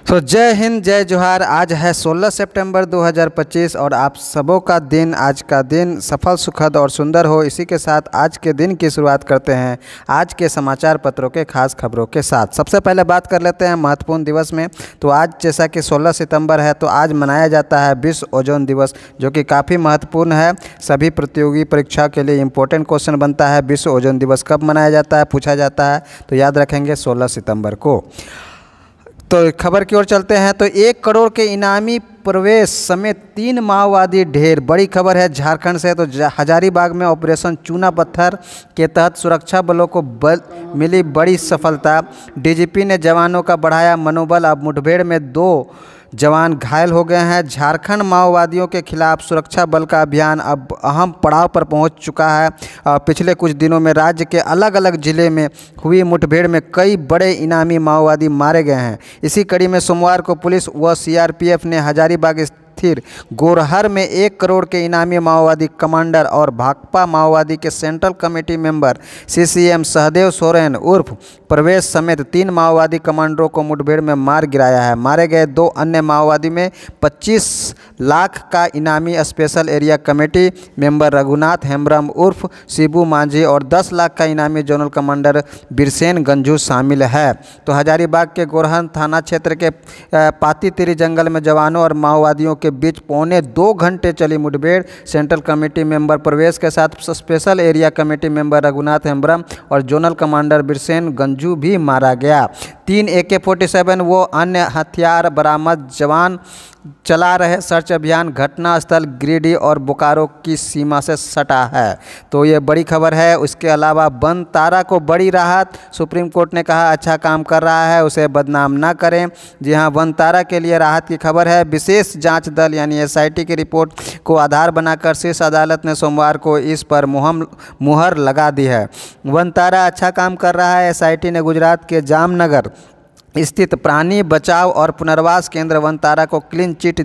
जय हिंद जय जोहार। आज है 16 सितंबर 2025 और आप सबों का दिन, आज का दिन सफल, सुखद और सुंदर हो। इसी के साथ आज के दिन की शुरुआत करते हैं आज के समाचार पत्रों के खास खबरों के साथ। सबसे पहले बात कर लेते हैं महत्वपूर्ण दिवस में। तो आज जैसा कि 16 सितंबर है तो आज मनाया जाता है विश्व ओजोन दिवस, जो कि काफ़ी महत्वपूर्ण है। सभी प्रतियोगी परीक्षा के लिए इम्पोर्टेंट क्वेश्चन बनता है। विश्व ओजोन दिवस कब मनाया जाता है, पूछा जाता है, तो याद रखेंगे 16 सितंबर को। तो खबर की ओर चलते हैं। तो 1 करोड़ के इनामी प्रवेश समेत 3 माओवादी ढेर। बड़ी खबर है झारखंड से। तो हजारीबाग में ऑपरेशन चूना पत्थर के तहत सुरक्षा बलों को मिली बड़ी सफलता। डीजीपी ने जवानों का बढ़ाया मनोबल। अब मुठभेड़ में 2 जवान घायल हो गए हैं। झारखंड माओवादियों के खिलाफ सुरक्षा बल का अभियान अब अहम पड़ाव पर पहुंच चुका है। पिछले कुछ दिनों में राज्य के अलग अलग जिले में हुई मुठभेड़ में कई बड़े इनामी माओवादी मारे गए हैं। इसी कड़ी में सोमवार को पुलिस व सीआरपीएफ ने हजारीबाग स्थित गोरहर में 1 करोड़ के इनामी माओवादी कमांडर और भाकपा माओवादी के central committee member CCM Sahdev Soren उर्फ प्रवेश समेत 3 माओवादी कमांडरों को मुठभेड़ में मार गिराया है। मारे गए 2 अन्य माओवादी में 25 लाख का इनामी special area committee member Raghunath Hembram उर्फ शिबू मांझी और 10 लाख का इनामी जोनल कमांडर बिरसेन गंजू शामिल है। तो हजारीबाग के गोरहर थाना क्षेत्र के पातीतिरी जंगल में जवानों और माओवादियों के बीच पौने 2 घंटे चली मुठभेड़। सेंट्रल कमेटी मेंबर प्रवेश के साथ special area committee member Raghunath Hembram और जोनल कमांडर बिरसेन गंजू भी मारा गया। 3 AK-47 वो अन्य हथियार बरामद। जवान चला रहे सर्च अभियान। घटनास्थल गिरिडीह और बोकारो की सीमा से सटा है। तो ये बड़ी खबर है। उसके अलावा वनतारा को बड़ी राहत। सुप्रीम कोर्ट ने कहा अच्छा काम कर रहा है, उसे बदनाम ना करें। जी हाँ, वनतारा के लिए राहत की खबर है। विशेष जांच दल यानी SIT की रिपोर्ट को आधार बनाकर शीर्ष अदालत ने सोमवार को इस पर मुहर लगा दी है। वनतारा अच्छा काम कर रहा है। SIT ने गुजरात के जामनगर स्थित प्राणी बचाव और पुनर्वास केंद्र वनतारा को क्लीन चिट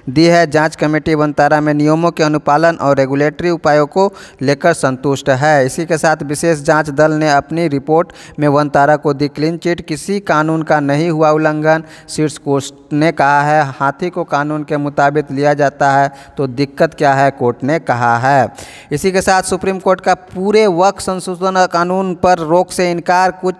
दी है। जांच कमेटी वनतारा में नियमों के अनुपालन और रेगुलेटरी उपायों को लेकर संतुष्ट है। इसी के साथ विशेष जांच दल ने अपनी रिपोर्ट में वनतारा को दी क्लीन चिट। किसी कानून का नहीं हुआ उल्लंघन। शीर्ष कोर्ट ने कहा है हाथी को कानून के मुताबिक लिया जाता है तो दिक्कत क्या है, कोर्ट ने कहा है। इसी के साथ सुप्रीम कोर्ट का पूरे वक्फ संशोधन कानून पर रोक से इनकार। कुछ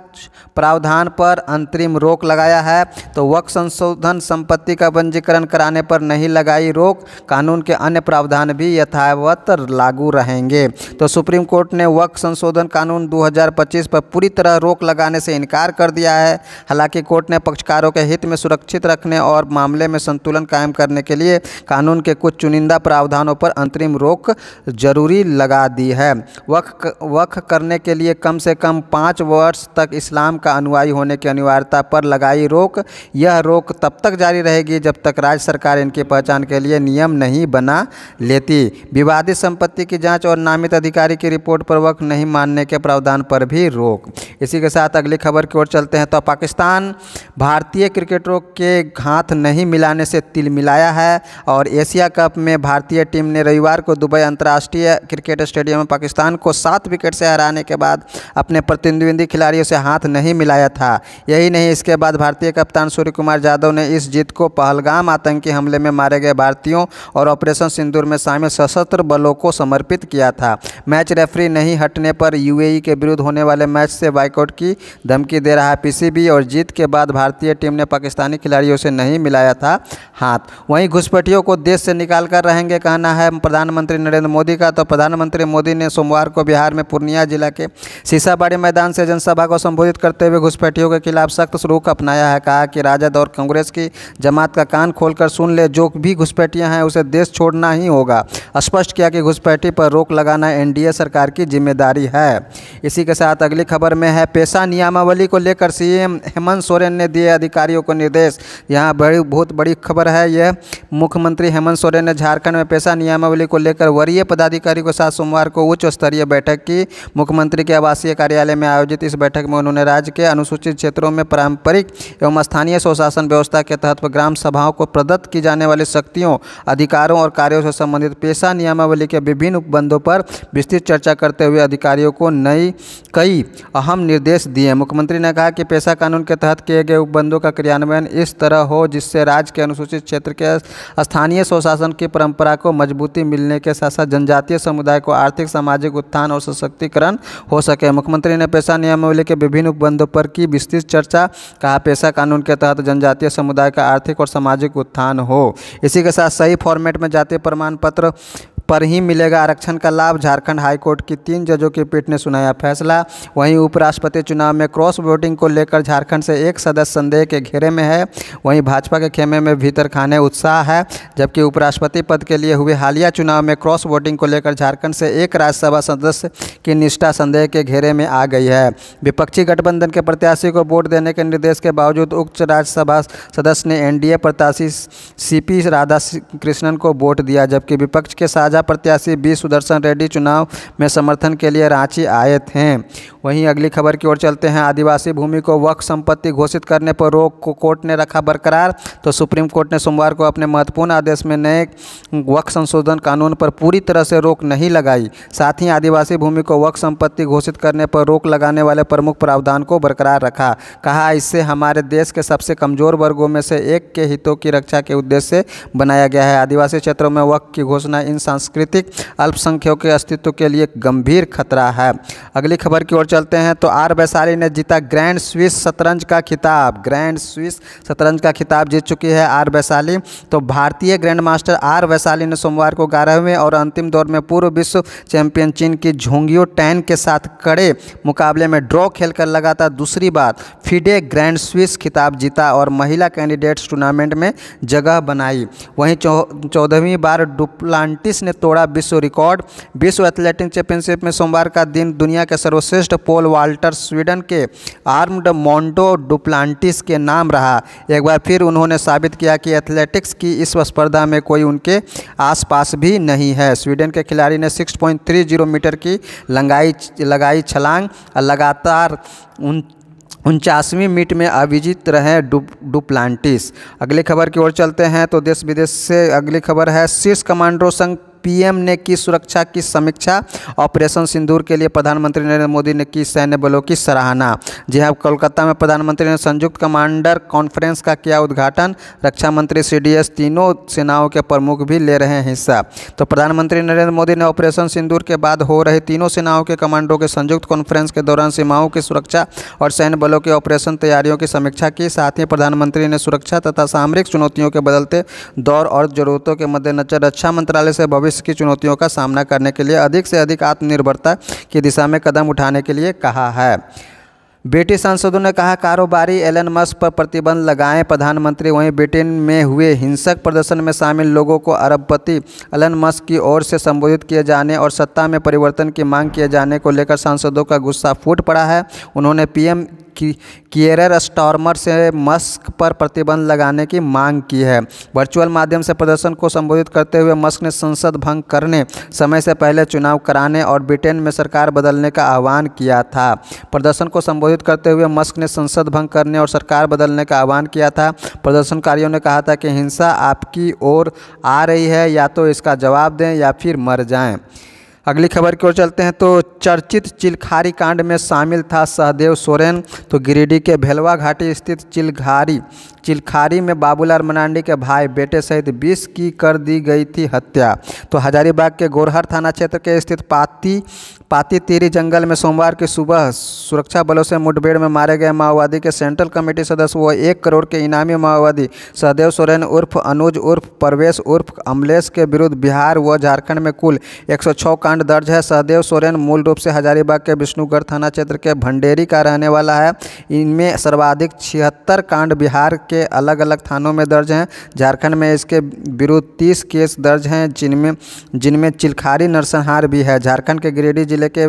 प्रावधान पर अंतरिम रोक लगाया है। तो वक्फ संशोधन संपत्ति का पंजीकरण कराने पर नहीं लगाई रोक। कानून के अन्य प्रावधान भी यथावत लागू रहेंगे। तो सुप्रीम कोर्ट ने वक्फ संशोधन कानून 2025 पर पूरी तरह रोक लगाने से इनकार कर दिया है। हालांकि कोर्ट ने पक्षकारों के हित में सुरक्षित रखने और मामले में संतुलन कायम करने के लिए कानून के कुछ चुनिंदा प्रावधानों पर अंतरिम रोक जरूरी लगा दी है। वक्फ करने के लिए कम से कम 5 वर्ष तक इस्लाम का अनुयायी होने की अनिवार्यता पर लगाई रोक। यह रोक तब तक जारी रहेगी जब तक राज्य सरकार इनकी पहचान के लिए नियम नहीं बना लेती। विवादित संपत्ति की जांच और नामित अधिकारी की रिपोर्ट पर वक्फ नहीं मानने के प्रावधान पर भी रोक। इसी के साथ अगली खबर की ओर चलते हैं। तो पाकिस्तान भारतीय क्रिकेटरों के हाथ नहीं मिलाने से तिल मिलाया है और एशिया कप में भारतीय टीम ने रविवार को दुबई अंतर्राष्ट्रीय क्रिकेट स्टेडियम में पाकिस्तान को 7 विकेट से हराने के बाद अपने प्रतिद्वंदी खिलाड़ियों से हाथ नहीं मिलाया था। यही नहीं, इसके बाद भारतीय कप्तान सूर्य कुमार यादव ने इस जीत को पहलगाम आतंकी हमले में मारे गए भारतीयों और ऑपरेशन सिंदूर में शामिल सशस्त्र बलों को समर्पित किया था। मैच रेफरी नहीं हटने पर UAE के विरुद्ध होने वाले मैच से बाइकआउट की धमकी दे रहा है PCB और जीत के बाद भारतीय टीम ने पाकिस्तानी खिलाड़ियों से नहीं मिलाया था हाथ। वहीं घुसपैठियों को देश से निकाल कर रहेंगे, कहना है प्रधानमंत्री नरेंद्र मोदी का। तो प्रधानमंत्री मोदी ने सोमवार को बिहार में पूर्णिया जिला के सीसाबाड़ी मैदान से जनसभा को संबोधित करते हुए घुसपैठियों के खिलाफ सख्त रुख अपनाया है। कहा कि राजद और कांग्रेस की जमात का कान खोलकर सुन ले, जो भी घुसपैठियां हैं उसे देश छोड़ना ही होगा। स्पष्ट किया कि घुसपैठी पर रोक लगाना NDA सरकार की जिम्मेदारी है। इसी के साथ अगली खबर में है पेशा नियमावली को लेकर CM हेमंत सोरेन ने दिए अधिकारियों को निर्देश। यहाँ बहुत बड़ी खबर है। यह मुख्यमंत्री हेमंत सोरेन ने झारखंड में पेशा नियमावली को लेकर वरीय पदाधिकारियों के साथ सोमवार को उच्च स्तरीय बैठक की। मुख्यमंत्री के आवासीय कार्यालय में आयोजित इस बैठक में उन्होंने राज्य के अनुसूचित क्षेत्रों में पारंपरिक पारंपरिक एवं स्थानीय स्वशासन व्यवस्था के तहत ग्राम सभाओं को प्रदत्त की जाने वाली शक्तियों, अधिकारों और कार्यों से संबंधित पेशा नियमावली के विभिन्न उपबंधों पर विस्तृत चर्चा करते हुए अधिकारियों को कई अहम निर्देश दिए। मुख्यमंत्री ने कहा कि पेशा कानून के तहत किए गए उपबंधों का क्रियान्वयन इस तरह हो जिससे राज्य के अनुसूचित क्षेत्र के स्थानीय स्वशासन की परंपरा को मजबूती मिलने के साथ साथ जनजातीय समुदाय को आर्थिक, सामाजिक उत्थान और सशक्तिकरण हो सके। मुख्यमंत्री ने पेशा नियमावली के विभिन्न उपबंधों पर की विस्तृत चर्चा। कहा, पेशा कानून के तहत जनजातीय समुदाय का आर्थिक और सामाजिक उत्थान हो। इसी के साथ सही फॉर्मेट में जातीय प्रमाण पत्र पर ही मिलेगा आरक्षण का लाभ। झारखंड हाईकोर्ट की 3 जजों की पीठ ने सुनाया फैसला। वहीं उपराष्ट्रपति चुनाव में क्रॉस वोटिंग को लेकर झारखंड से एक सदस्य संदेह के घेरे में है। वहीं भाजपा के खेमे में भीतर खाने उत्साह है, जबकि उपराष्ट्रपति पद के लिए हुए हालिया चुनाव में क्रॉस वोटिंग को लेकर झारखंड से एक राज्यसभा सदस्य की निष्ठा संदेह के घेरे में आ गई है। विपक्षी गठबंधन के प्रत्याशी को वोट देने के निर्देश के बावजूद उक्त राज्यसभा सदस्य ने एनडीए प्रत्याशी सीपी राधाकृष्णन को वोट दिया, जबकि विपक्ष के साझा प्रत्याशी बी सुदर्शन रेड्डी चुनाव में समर्थन के लिए रांची आए थे। वहीं अगली खबर की ओर चलते हैं। आदिवासी भूमि को वक्फ संपत्ति घोषित करने पर रोक को कोर्ट ने रखा बरकरार। तो सुप्रीम कोर्ट ने सोमवार को अपने महत्वपूर्ण आदेश में नए वक्फ संशोधन कानून पर पूरी तरह से रोक नहीं लगाई। साथ ही आदिवासी भूमि को वक्फ संपत्ति घोषित करने पर रोक लगाने वाले प्रमुख प्रावधान को बरकरार रखा। कहा, इससे हमारे देश के सबसे कमजोर वर्गों में से एक के हितों की रक्षा के उद्देश्य से बनाया गया है। आदिवासी क्षेत्रों में वक्फ की घोषणा इन सांस्कृतिक अल्पसंख्यकों के अस्तित्व के लिए गंभीर खतरा है। अगली खबर की ओर चलते हैं। तो आर वैशाली ने जीता ग्रैंड स्विस शतरंज का खिताब। ग्रैंड स्विस शतरंज का खिताब जीत चुकी है आर वैशाली। तो भारतीय ग्रैंड मास्टर आर वैशाली ने सोमवार को 11वें और अंतिम दौर में पूर्व विश्व चैंपियन चीन की झोंगियो टैन के साथ कड़े मुकाबले में ड्रॉ खेलकर लगातार दूसरी बार फिडे ग्रैंड स्विस खिताब जीता और महिला कैंडिडेट्स टूर्नामेंट में जगह बनाई। वहीं 14वीं बार डुप्लांटिस ने तोड़ा विश्व रिकॉर्ड। विश्व एथलेटिक्स चैंपियनशिप में सोमवार का दिन दुनिया के सर्वश्रेष्ठ पोल वाल्टर स्वीडन के आर्म्ड मोंडो डुप्लांटिस के नाम रहा। एक बार फिर उन्होंने साबित किया कि एथलेटिक्स की इस स्पर्धा में कोई उनके आसपास भी नहीं है। स्वीडन के खिलाड़ी ने 6.30 मीटर की लगाई छलांग और लगातार 49वीं मीट में अविजित रहे डुप्लांटिस। अगली खबर की ओर चलते हैं। तो देश विदेश से अगली खबर है। शीर्ष कमांडरों संग पीएम ने की सुरक्षा की समीक्षा। ऑपरेशन सिंदूर के लिए प्रधानमंत्री नरेंद्र मोदी ने की सैन्य बलों की सराहना। जी हां, कोलकाता में प्रधानमंत्री ने संयुक्त कमांडर कॉन्फ्रेंस का किया उद्घाटन। रक्षा मंत्री, सीडीएस, तीनों सेनाओं के प्रमुख भी ले रहे हैं हिस्सा। तो प्रधानमंत्री नरेंद्र मोदी ने ऑपरेशन सिंदूर के बाद हो रही तीनों सेनाओं के कमांडरों के संयुक्त कॉन्फ्रेंस के दौरान सीमाओं की सुरक्षा और सैन्य बलों की ऑपरेशन तैयारियों की समीक्षा की। साथ ही प्रधानमंत्री ने सुरक्षा तथा सामरिक चुनौतियों के बदलते दौर और जरूरतों के मद्देनजर रक्षा मंत्रालय से भविष्य की चुनौतियों का सामना करने के लिए अधिक से अधिक आत्मनिर्भरता की दिशा में कदम उठाने के लिए कहा है। ब्रिटिश सांसदों ने कहा, कारोबारी एलन मस्क पर प्रतिबंध लगाएं प्रधानमंत्री। वहीं ब्रिटेन में हुए हिंसक प्रदर्शन में शामिल लोगों को अरबपति एलन मस्क की ओर से संबोधित किए जाने और सत्ता में परिवर्तन की मांग किए जाने को लेकर सांसदों का गुस्सा फूट पड़ा है। उन्होंने पीएम किएर स्टारमर से मस्क पर प्रतिबंध लगाने की मांग की है। वर्चुअल माध्यम से प्रदर्शन को संबोधित करते हुए मस्क ने संसद भंग करने, समय से पहले चुनाव कराने और ब्रिटेन में सरकार बदलने का आह्वान किया था। प्रदर्शन को संबोधित करते हुए मस्क ने संसद भंग करने और सरकार बदलने का आह्वान किया था। प्रदर्शनकारियों ने कहा था कि हिंसा आपकी ओर आ रही है, या तो इसका जवाब दें या फिर मर जाएं। अगली खबर की ओर चलते हैं। तो चर्चित चिलखारी कांड में शामिल था सहदेव सोरेन। तो गिरिडीह के भेलवा घाटी स्थित चिलखारी में बाबूलाल मरांडी के भाई बेटे सहित 20 की कर दी गई थी हत्या। तो हजारीबाग के गोरहर थाना क्षेत्र के स्थित पाती तीरी जंगल में सोमवार की सुबह सुरक्षा बलों से मुठभेड़ में मारे गए माओवादी के सेंट्रल कमेटी सदस्य व 1 करोड़ के इनामी माओवादी सहदेव सोरेन उर्फ अनुज उर्फ परवेश उर्फ अमलेश के विरुद्ध बिहार व झारखंड में कुल 106 कांड दर्ज है। सहदेव सोरेन मूल रूप से हजारीबाग के विष्णुगढ़ थाना क्षेत्र के भंडेरी का रहने वाला है। इनमें सर्वाधिक 76 कांड बिहार के अलग अलग थानों में दर्ज हैं। झारखंड में इसके विरुद्ध 30 केस दर्ज हैं, जिनमें चिलखारी नरसंहार भी है। झारखंड के गिरिडीह जिले के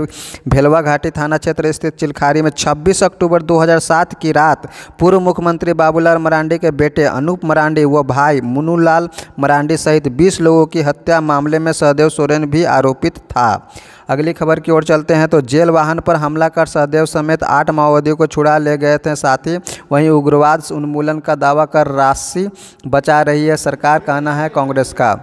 भेलवा घाटी थाना क्षेत्र स्थित चिलखारी में 26 अक्टूबर 2007 की रात पूर्व मुख्यमंत्री बाबूलाल मरांडी के बेटे अनूप मरांडी व भाई मुन्नूलाल मरांडी सहित 20 लोगों की हत्या मामले में सहदेव सोरेन भी आरोपित था। अगली खबर की ओर चलते हैं तो जेल वाहन पर हमला कर सहदेव समेत 8 माओवादियों को छुड़ा ले गए थे साथी। वहीं उग्रवाद उन्मूलन का दावा कर राशि बचा रही है सरकार, कहना है कांग्रेस का।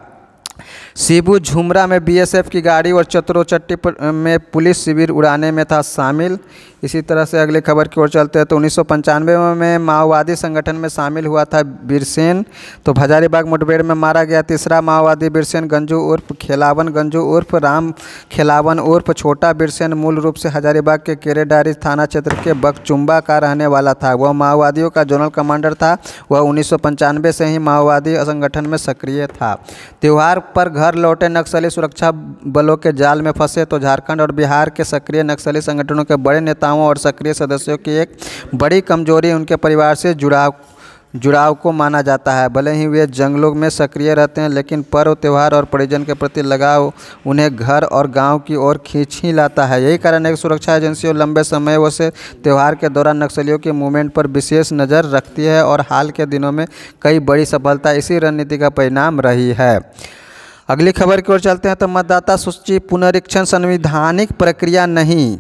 शिबू झुमरा में बीएसएफ की गाड़ी और चतरोचट्टी में पुलिस शिविर उड़ाने में था शामिल। इसी तरह से अगली खबर की ओर चलते हैं तो 1995 में माओवादी संगठन में शामिल हुआ था बिरसेन। तो हजारीबाग मुठभेड़ में मारा गया तीसरा माओवादी बिरसेन गंजू उर्फ खेलावन गंजू उर्फ राम खेलावन उर्फ छोटा बिरसेन मूल रूप से हजारीबाग के केरेडारी थाना क्षेत्र के बकचुम्बा का रहने वाला था। वह माओवादियों का जोनल कमांडर था। वह 1995 से ही माओवादी संगठन में सक्रिय था। त्यौहार पर घर लौटे नक्सली सुरक्षा बलों के जाल में फंसे तो झारखंड और बिहार के सक्रिय नक्सली संगठनों के बड़े नेताओं और सक्रिय सदस्यों की एक बड़ी कमजोरी उनके परिवार से जुड़ाव को माना जाता है। भले ही वे जंगलों में सक्रिय रहते हैं, लेकिन पर्व त्यौहार और परिजन के प्रति लगाव उन्हें घर और गांव की ओर खींच ही लाता है। यही कारण है कि सुरक्षा एजेंसियों लंबे समय से त्यौहार के दौरान नक्सलियों के मूवमेंट पर विशेष नज़र रखती है और हाल के दिनों में कई बड़ी सफलता इसी रणनीति का परिणाम रही है। अगली खबर की ओर चलते हैं तो मतदाता सूची पुनरीक्षण संवैधानिक प्रक्रिया नहीं,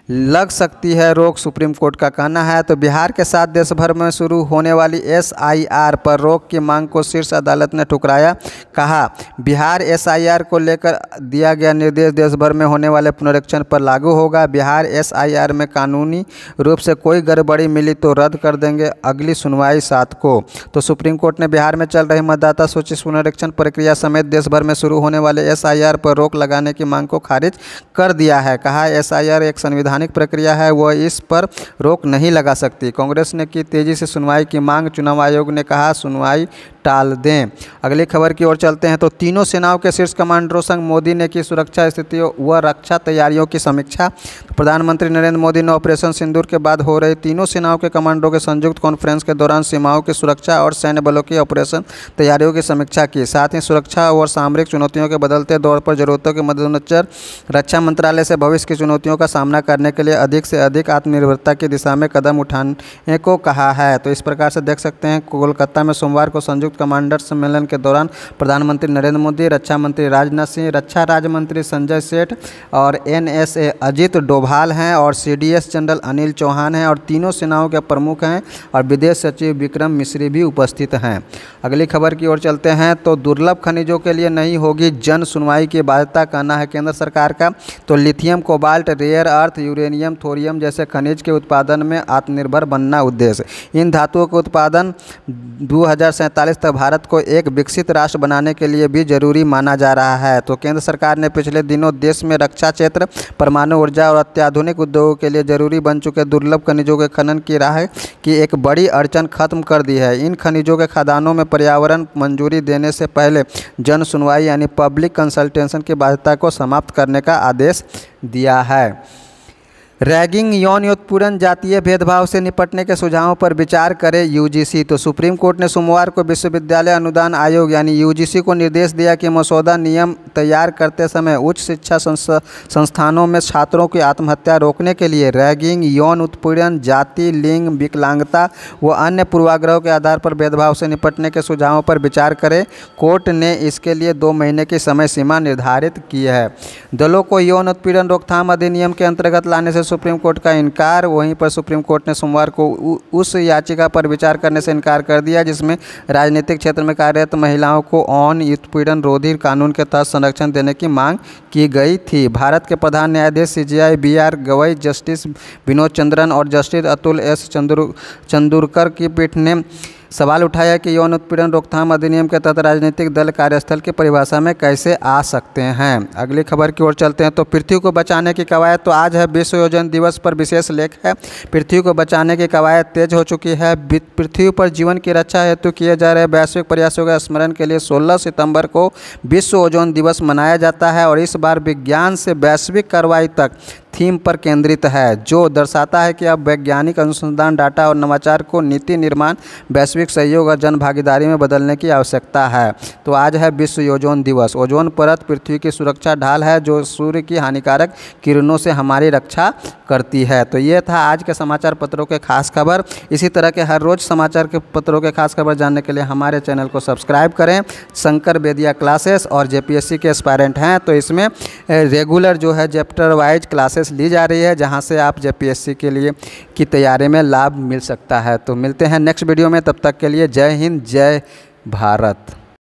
लग सकती है रोक, सुप्रीम कोर्ट का कहना है। तो बिहार के साथ देश भर में शुरू होने वाली एसआईआर पर रोक की मांग को शीर्ष अदालत ने ठुकराया। कहा, बिहार एसआईआर को लेकर दिया गया निर्देश देश भर में होने वाले पुनरीक्षण पर लागू होगा। बिहार एसआईआर में कानूनी रूप से कोई गड़बड़ी मिली तो रद्द कर देंगे। अगली सुनवाई 7 को। तो सुप्रीम कोर्ट ने बिहार में चल रही मतदाता सूची पुनरीक्षण प्रक्रिया समेत देश भर में शुरू होने वाले एसआईआर पर रोक लगाने की मांग को खारिज कर दिया है। कहा, एसआईआर एक संवैधानिक प्रक्रिया है, वह इस पर रोक नहीं लगा सकती। कांग्रेस ने की तेजी से सुनवाई की मांग। चुनाव आयोग ने कहा सुनवाई टाल दें। अगली खबर की ओर चलते हैं तो तीनों सेनाओं के शीर्ष कमांडरों संग मोदी ने की सुरक्षा स्थितियों व रक्षा तैयारियों की समीक्षा। प्रधानमंत्री नरेंद्र मोदी ने ऑपरेशन सिंदूर के बाद हो रही तीनों सेनाओं के कमांडरों के संयुक्त कॉन्फ्रेंस के दौरान सीमाओं की सुरक्षा और सैन्य बलों की ऑपरेशन तैयारियों की समीक्षा की। साथ ही सुरक्षा और सामरिक चुनौतियों के बदलते दौर पर जरूरतों के मद्देनजर रक्षा मंत्रालय से भविष्य की चुनौतियों का सामना करने के लिए अधिक से अधिक आत्मनिर्भरता की दिशा में कदम उठाने को कहा है। तो इस प्रकार से देख सकते हैं कोलकाता में सोमवार को संयुक्त कमांडर सम्मेलन के दौरान प्रधानमंत्री नरेंद्र मोदी, रक्षा मंत्री राजनाथ सिंह, रक्षा राज्य मंत्री संजय सेठ और एनएसए अजित डोभाल हैं और सीडीएस जनरल अनिल चौहान हैं और तीनों सेनाओं के प्रमुख हैं और विदेश सचिव विक्रम मिश्री भी उपस्थित हैं। अगली खबर की ओर चलते हैं तो दुर्लभ खनिजों के लिए नहीं होगी जन सुनवाई की बाध्यता, कहना है केंद्र सरकार का। तो lithium, cobalt, rare earth, uranium, thorium जैसे खनिज के उत्पादन में आत्मनिर्भर बनना उद्देश्य। इन धातुओं का उत्पादन 2047 तक भारत को एक विकसित राष्ट्र बनाने के लिए भी जरूरी माना जा रहा है। तो केंद्र सरकार ने पिछले दिनों देश में रक्षा क्षेत्र, परमाणु ऊर्जा और अत्याधुनिक उद्योगों के लिए जरूरी बन चुके दुर्लभ खनिजों के खनन की राह की एक बड़ी अड़चन खत्म कर दी है। इन खनिजों के खदानों में पर्यावरण मंजूरी देने से पहले जन सुनवाई यानी पब्लिक कंसल्टेशन की बाध्यता को समाप्त करने का आदेश दिया है। रैगिंग, यौन उत्पीड़न, जातीय भेदभाव से निपटने के सुझावों पर विचार करे यूजीसी। तो सुप्रीम कोर्ट ने सोमवार को विश्वविद्यालय अनुदान आयोग यानी यूजीसी को निर्देश दिया कि मसौदा नियम तैयार करते समय उच्च शिक्षा संस्थानों में छात्रों की आत्महत्या रोकने के लिए रैगिंग, यौन उत्पीड़न, जाति, लिंग, विकलांगता व अन्य पूर्वाग्रहों के आधार पर भेदभाव से निपटने के सुझावों पर विचार करे। कोर्ट ने इसके लिए 2 महीने की समय सीमा निर्धारित की है। दलों को यौन उत्पीड़न रोकथाम अधिनियम के अंतर्गत लाने से सुप्रीम कोर्ट का इनकार। वहीं पर सुप्रीम कोर्ट ने सोमवार को उस याचिका पर विचार करने से इनकार कर दिया जिसमें राजनीतिक क्षेत्र में कार्यरत महिलाओं को यौन उत्पीड़न रोधी कानून के तहत संरक्षण देने की मांग की गई थी। भारत के प्रधान न्यायाधीश CJI BR Gavai, justice Vinod Chandran और जस्टिस अतुल एस चंदूरकर की पीठ ने सवाल उठाया कि यौन उत्पीड़न रोकथाम अधिनियम के तहत राजनीतिक दल कार्यस्थल की परिभाषा में कैसे आ सकते हैं। अगली खबर की ओर चलते हैं तो पृथ्वी को बचाने की कवायद। तो आज है विश्व ओजोन दिवस पर विशेष लेख है। पृथ्वी को बचाने की कवायद तेज हो चुकी है। पृथ्वी पर जीवन की रक्षा हेतु किए जा रहे वैश्विक प्रयासों के स्मरण के लिए 16 सितंबर को विश्व ओजोन दिवस मनाया जाता है और इस बार विज्ञान से वैश्विक कार्रवाई तक थीम पर केंद्रित है, जो दर्शाता है कि अब वैज्ञानिक अनुसंधान, डाटा और नवाचार को नीति निर्माण, वैश्विक सहयोग और जन भागीदारी में बदलने की आवश्यकता है। तो आज है विश्व ओजोन दिवस। ओजोन परत पृथ्वी की सुरक्षा ढाल है जो सूर्य की हानिकारक किरणों से हमारी रक्षा करती है। तो ये था आज के समाचार पत्रों के खास खबर। इसी तरह के हर रोज़ समाचार के पत्रों के खास खबर जानने के लिए हमारे चैनल को सब्सक्राइब करें। शंकर बेदिया क्लासेस और जेपीएससी के एस्पायरेंट हैं, तो इसमें रेगुलर जो है चैप्टर वाइज क्लासेस ली जा रही है, जहां से आप जेपीएससी के लिए की तैयारी में लाभ मिल सकता है। तो मिलते हैं नेक्स्ट वीडियो में, तब तक के लिए जय हिंद, जय भारत।